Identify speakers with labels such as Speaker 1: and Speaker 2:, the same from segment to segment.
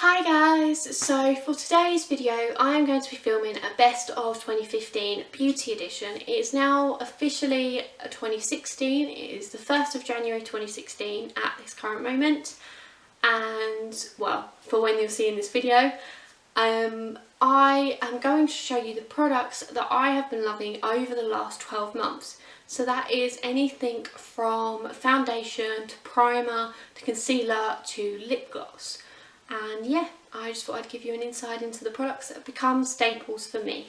Speaker 1: Hi guys, so for today's video I am going to be filming a best of 2015 beauty edition. It is now officially 2016, it is the 1st of January 2016 at this current moment, and well, for when you're seeing this video, I am going to show you the products that I have been loving over the last 12 months. So that is anything from foundation to primer to concealer to lip gloss. And yeah, I just thought I'd give you an insight into the products that have become staples for me.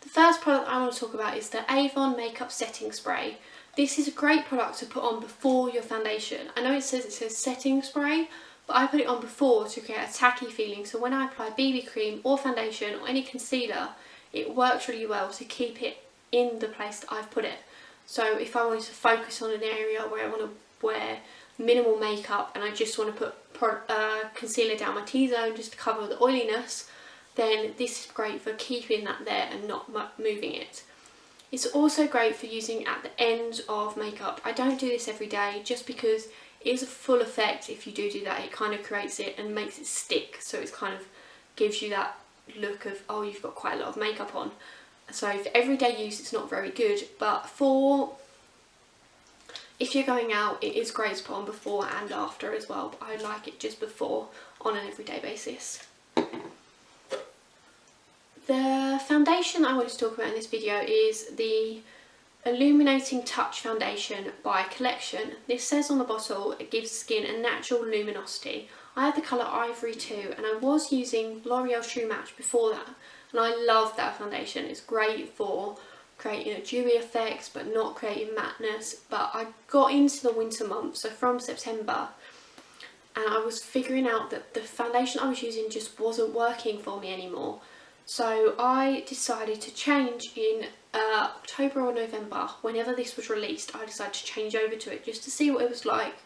Speaker 1: The first product I want to talk about is the Avon Makeup Setting Spray. This is a great product to put on before your foundation. I know it says setting spray, but I put it on before to create a tacky feeling. So when I apply BB cream or foundation or any concealer, it works really well to keep it in the place that I've put it. So if I wanted to focus on an area where I want to wear minimal makeup and I just want to put concealer down my T-zone just to cover the oiliness, then this is great for keeping that there and not moving it. It's also great for using at the end of makeup. I don't do this every day just because it is a full effect. If you do that, it kind of creates it and makes it stick, so it kind of gives you that look of, oh, you've got quite a lot of makeup on. So for everyday use it's not very good, but for if you're going out, it is great to put on before and after as well, but I like it just before on an everyday basis. The foundation I wanted to talk about in this video is the Illuminating Touch Foundation by Collection. This says on the bottle it gives skin a natural luminosity. I have the colour Ivory 2 and I was using L'Oreal True Match before that, and I love that foundation. It's great for creating a dewy effect but not creating matteness. But I got into the winter months, so from September, and I was figuring out that the foundation I was using just wasn't working for me anymore. So I decided to change in October or November. Whenever this was released, I decided to change over to it just to see what it was like.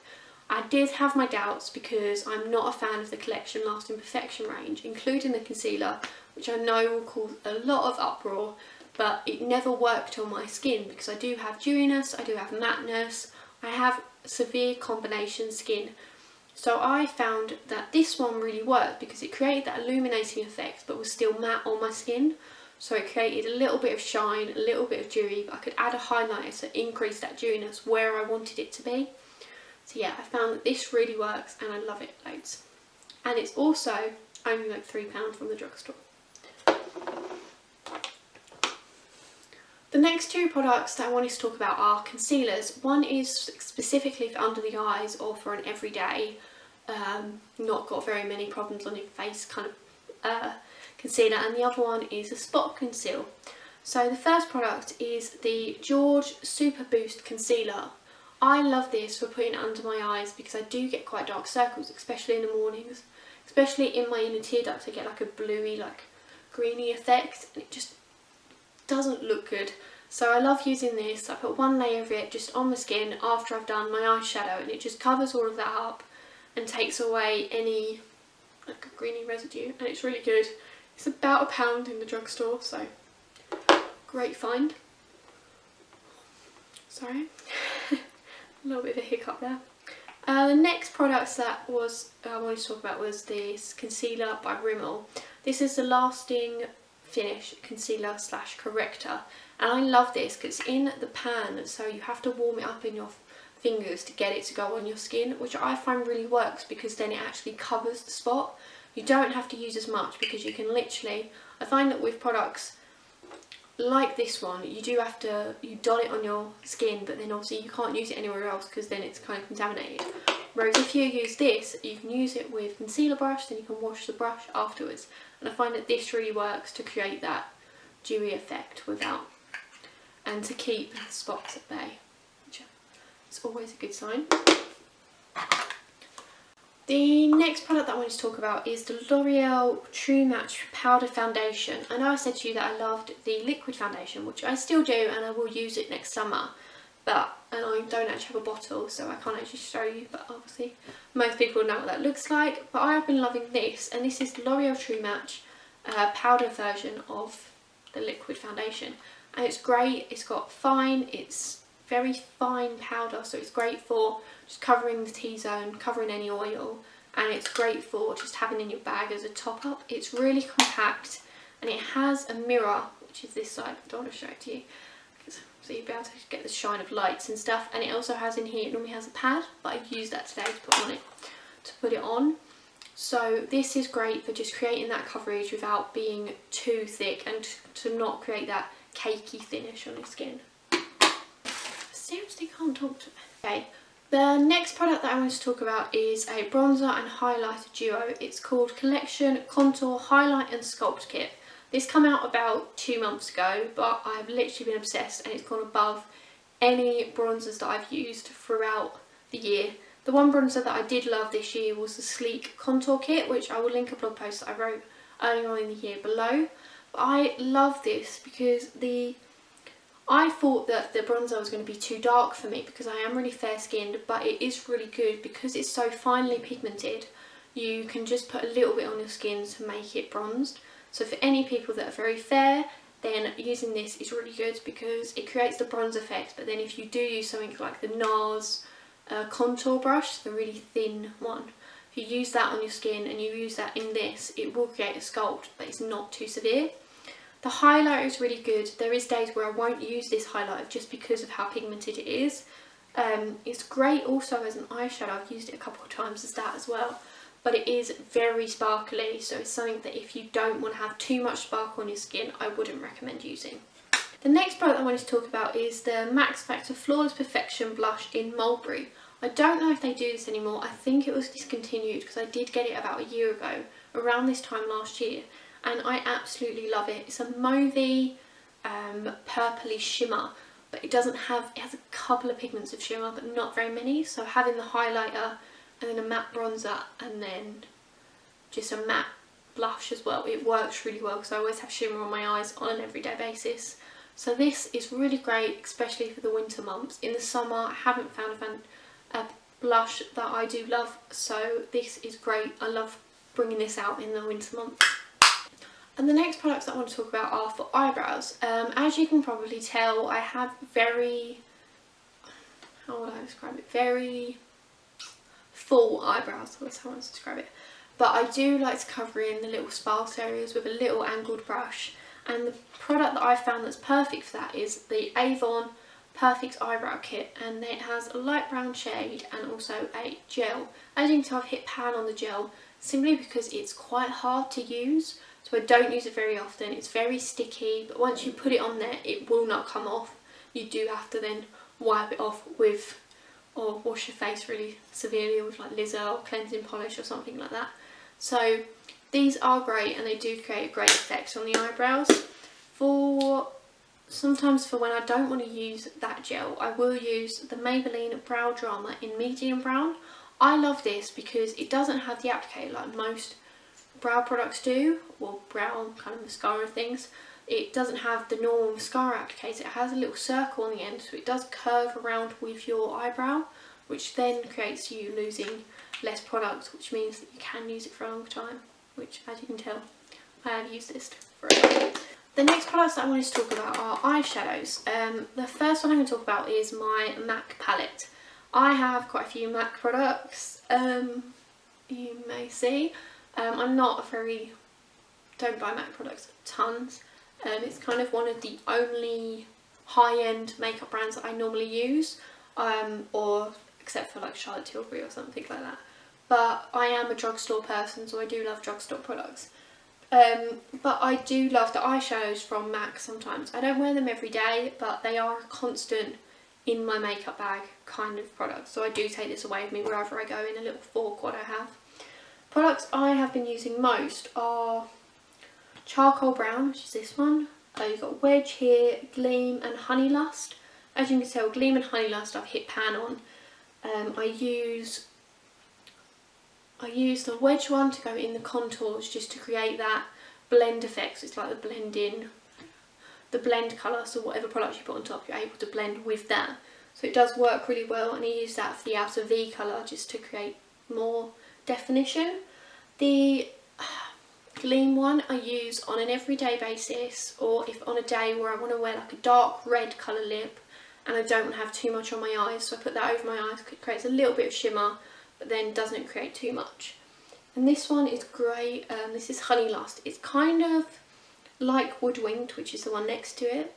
Speaker 1: I did have my doubts because I'm not a fan of the Collection Lasting Perfection range, including the concealer, which I know will cause a lot of uproar, but it never worked on my skin because I do have dewiness, I do have matteness, I have severe combination skin. So I found that this one really worked because it created that illuminating effect but was still matte on my skin. So it created a little bit of shine, a little bit of dewy, but I could add a highlighter to increase that dewiness where I wanted it to be. So yeah, I found that this really works and I love it loads. And it's also only like £3 from the drugstore. The next two products that I wanted to talk about are concealers. One is specifically for under the eyes or for an everyday, not got very many problems on your face kind of concealer, and the other one is a spot conceal. So the first product is the George Super Boost Concealer. I love this for putting it under my eyes because I do get quite dark circles, especially in the mornings. Especially in my inner tear ducts, I get like a bluey, like greeny effect, and it just doesn't look good. So I love using this. I put one layer of it just on the skin after I've done my eyeshadow, and it just covers all of that up and takes away any like greeny residue, and it's really good. It's about £1 in the drugstore, so great find. Sorry, a little bit of a hiccup there. The next products that I wanted to talk about was this concealer by Rimmel. This is the Lasting Finish Concealer / Corrector, and I love this because it's in the pan, so you have to warm it up in your fingers to get it to go on your skin, which I find really works because then it actually covers the spot. You don't have to use as much because you can literally, I find that with products like this one, you do have to, you dot it on your skin, but then obviously you can't use it anywhere else because then it's kind of contaminated. Whereas if you use this, you can use it with concealer brush, then you can wash the brush afterwards. And I find that this really works to create that dewy effect without, and to keep the spots at bay, which is always a good sign. The next product that I wanted to talk about is the L'Oreal True Match Powder Foundation. I know I said to you that I loved the liquid foundation, which I still do, and I will use it next summer. And I don't actually have a bottle, so I can't actually show you, but obviously most people know what that looks like. But I have been loving this, and this is the L'Oreal True Match powder version of the liquid foundation. And it's great, it's very fine powder, so it's great for just covering the T-zone, covering any oil, and it's great for just having in your bag as a top up. It's really compact, and it has a mirror, which is this side. I don't want to show it to you, so you'll be able to get the shine of lights and stuff. And it also has in here, it normally has a pad, but I used that today to put it on. So this is great for just creating that coverage without being too thick, and to not create that cakey finish on your skin. I seriously can't talk to me. Okay, the next product that I want to talk about is a bronzer and highlighter duo. It's called Collection Contour Highlight and Sculpt Kit. This came out about 2 months ago, but I've literally been obsessed, and it's gone above any bronzers that I've used throughout the year. The one bronzer that I did love this year was the Sleek Contour Kit, which I will link a blog post that I wrote earlier on in the year below. But I love this because I thought that the bronzer was going to be too dark for me because I am really fair skinned, but it is really good because it's so finely pigmented. You can just put a little bit on your skin to make it bronzed. So for any people that are very fair, then using this is really good because it creates the bronze effect. But then if you do use something like the NARS contour brush, the really thin one, if you use that on your skin and you use that in this, it will create a sculpt, but it's not too severe. The highlighter is really good. There is days where I won't use this highlighter just because of how pigmented it is. It's great also as an eyeshadow. I've used it a couple of times as that as well. But it is very sparkly, so it's something that if you don't want to have too much sparkle on your skin, I wouldn't recommend using. The next product I wanted to talk about is the Max Factor Flawless Perfection Blush in Mulberry. I don't know if they do this anymore. I think it was discontinued because I did get it about a year ago, around this time last year, and I absolutely love it. It's a mauvey, purpley shimmer, but it has a couple of pigments of shimmer, but not very many. So having the highlighter and then a matte bronzer and then just a matte blush as well, it works really well because I always have shimmer on my eyes on an everyday basis. So this is really great, especially for the winter months. In the summer I haven't found a blush that I do love, so this is great. I love bringing this out in the winter months. And the next products that I want to talk about are for eyebrows. As you can probably tell, I have very full eyebrows, that's how I want to describe it. But I do like to cover in the little sparse areas with a little angled brush. And the product that I found that's perfect for that is the Avon Perfect Eyebrow Kit, and it has a light brown shade and also a gel. As you can tell, I've hit pan on the gel simply because it's quite hard to use, so I don't use it very often. It's very sticky, but once you put it on there, it will not come off. You do have to then wipe it off with, or wash your face really severely with like Lizzo or cleansing polish or something like that. So these are great, and they do create a great effect on the eyebrows. Sometimes for when I don't want to use that gel, I will use the Maybelline Brow Drama in medium brown. I love this because it doesn't have the applicator like most brow products do, or brow kind of mascara things. It doesn't have the normal mascara applicator. It has a little circle on the end, so it does curve around with your eyebrow, which then creates you losing less product, which means that you can use it for a long time, which, as you can tell, I have used this for a while. The next products that I wanted to talk about are eyeshadows. The first one I'm going to talk about is my MAC palette. I have quite a few MAC products, you may see. I'm not don't buy MAC products tons. It's kind of one of the only high-end makeup brands that I normally use, or except for like Charlotte Tilbury or something like that. But I am a drugstore person, so I do love drugstore products. But I do love the eyeshadows from MAC sometimes. I don't wear them every day, but they are a constant in my makeup bag kind of product. So I do take this away with me wherever I go in a little fork what I have. Products I have been using most are Charcoal Brown, which is this one. You've got Wedge here, Gleam and Honey Lust. As you can tell, Gleam and Honey Lust I've hit pan on. I use the Wedge one to go in the contours just to create that blend effect. So it's like the blend colour, so whatever product you put on top you're able to blend with that. So it does work really well, and I use that for the outer V colour just to create more definition. The Gleam one I use on an everyday basis, or if on a day where I want to wear like a dark red colour lip and I don't want to have too much on my eyes, so I put that over my eyes. It creates a little bit of shimmer but then doesn't create too much. And this one is great. This is Honey Lust. It's kind of like Wood Winked, which is the one next to it,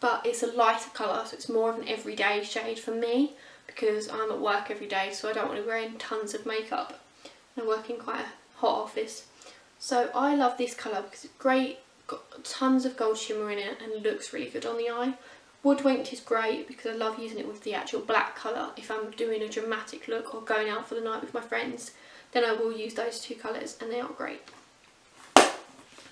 Speaker 1: but it's a lighter colour, so it's more of an everyday shade for me because I'm at work every day, so I don't want to wear tons of makeup. I work in quite a hot office. So I love this colour because it's great, got tons of gold shimmer in it and looks really good on the eye. Wood Winked is great because I love using it with the actual black colour. If I'm doing a dramatic look or going out for the night with my friends, then I will use those two colours and they are great.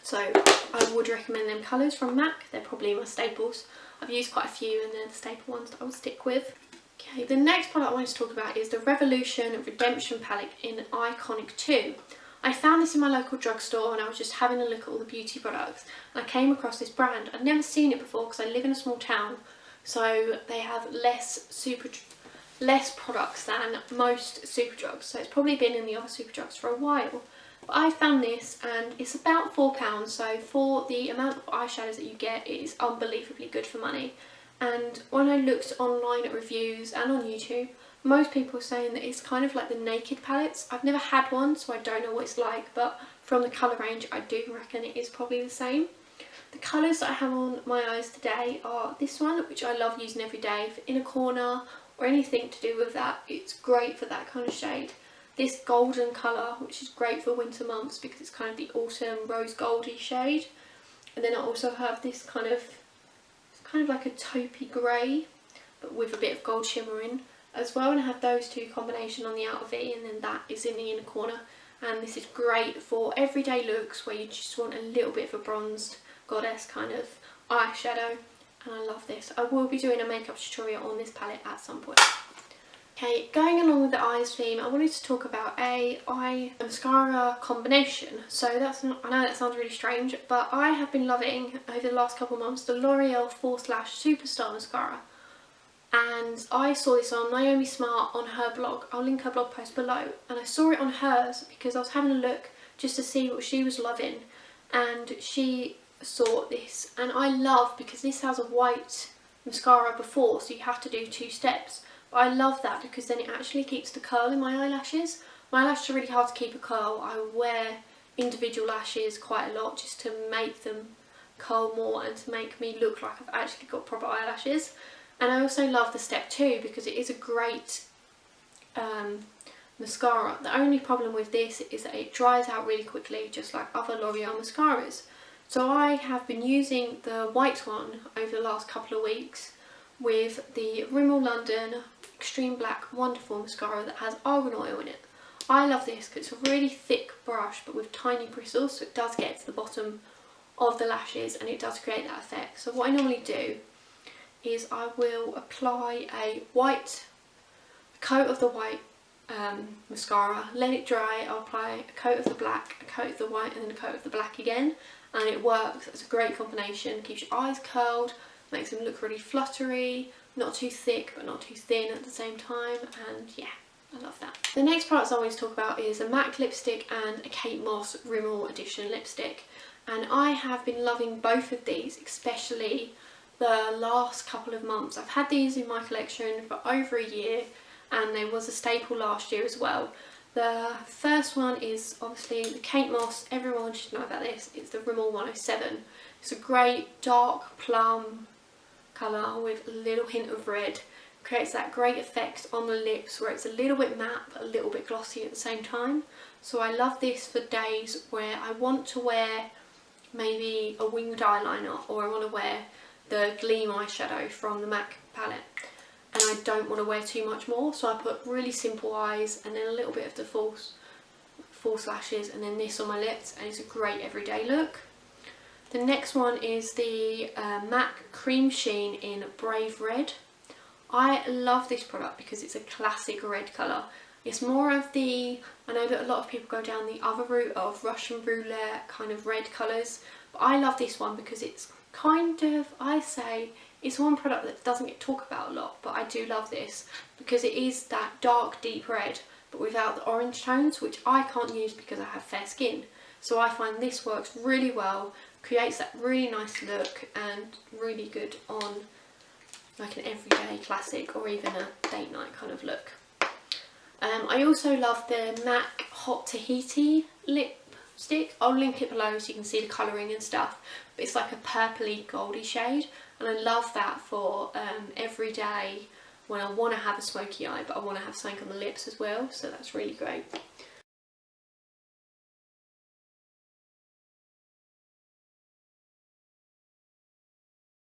Speaker 1: So I would recommend them colours from MAC. They're probably my staples. I've used quite a few and they're the staple ones that I will stick with. Okay, the next product I wanted to talk about is the Revolution Redemption Palette in Iconic 2. I found this in my local drugstore and I was just having a look at all the beauty products and I came across this brand. I'd never seen it before because I live in a small town, so they have less products than most Superdrugs, so it's probably been in the other Superdrugs for a while. But I found this and it's about £4, so for the amount of eyeshadows that you get, it is unbelievably good for money. And when I looked online at reviews and on YouTube, most people are saying that it's kind of like the Naked palettes. I've never had one, so I don't know what it's like, but from the colour range I do reckon it is probably the same. The colours that I have on my eyes today are this one, which I love using every day for inner corner or anything to do with that. It's great for that kind of shade. This golden colour, which is great for winter months because it's kind of the autumn rose goldy shade. And then I also have this kind of like a taupey grey, but with a bit of gold shimmer in as well. And I have those two combination on the outer V, and then that is in the inner corner. And this is great for everyday looks where you just want a little bit of a bronzed goddess kind of eyeshadow. And I love this. I will be doing a makeup tutorial on this palette at some point. Okay, going along with the eyes theme, I wanted to talk about a eye mascara combination. So that's not, I know that sounds really strange, but I have been loving over the last couple of months the L'Oreal 4-Slash Superstar Mascara. And I saw this on Naomi Smart on her blog. I'll link her blog post below. And I saw it on hers because I was having a look just to see what she was loving. And she saw this. And I love, because this has a white mascara before, so you have to do 2 steps. But I love that because then it actually keeps the curl in my eyelashes. My eyelashes are really hard to keep a curl. I wear individual lashes quite a lot just to make them curl more and to make me look like I've actually got proper eyelashes. And I also love the step 2 because it is a great mascara. The only problem with this is that it dries out really quickly, just like other L'Oreal mascaras. So I have been using the white one over the last couple of weeks with the Rimmel London Extreme Black Wonderful Mascara that has argan oil in it. I love this because it's a really thick brush but with tiny bristles, so it does get to the bottom of the lashes and it does create that effect. So what I normally do is I will apply a coat of the white mascara, let it dry, I'll apply a coat of the black, a coat of the white and then a coat of the black again, and it works. It's a great combination, keeps your eyes curled, makes them look really fluttery, not too thick but not too thin at the same time, and yeah, I love that. The next products I want to talk about is a MAC lipstick and a Kate Moss Rimmel Edition lipstick, and I have been loving both of these, especially the last couple of months. I've had these in my collection for over a year and they was a staple last year as well. The first one is obviously the Kate Moss, everyone should know about this, it's the Rimmel 107. It's a great dark plum colour with a little hint of red. Creates that great effect on the lips where it's a little bit matte but a little bit glossy at the same time. So I love this for days where I want to wear maybe a winged eyeliner or I want to wear the Gleam eyeshadow from the MAC palette and I don't want to wear too much more, so I put really simple eyes and then a little bit of the false lashes and then this on my lips, and it's a great everyday look. The next one is the MAC Cream Sheen in Brave Red. I love this product because it's a classic red colour. It's more of the, I know that a lot of people go down the other route of Russian roulette kind of red colours, but I love this one because it's kind of, I say, it's one product that doesn't get talked about a lot, but I do love this because it is that dark deep red but without the orange tones, which I can't use because I have fair skin. So I find this works really well, creates that really nice look and really good on like an everyday classic or even a date night kind of look. I also love the MAC Hot Tahiti lipstick. I'll link it below so you can see the colouring and stuff. But it's like a purpley goldy shade, and I love that for every day when I want to have a smoky eye but I want to have something on the lips as well, so that's really great.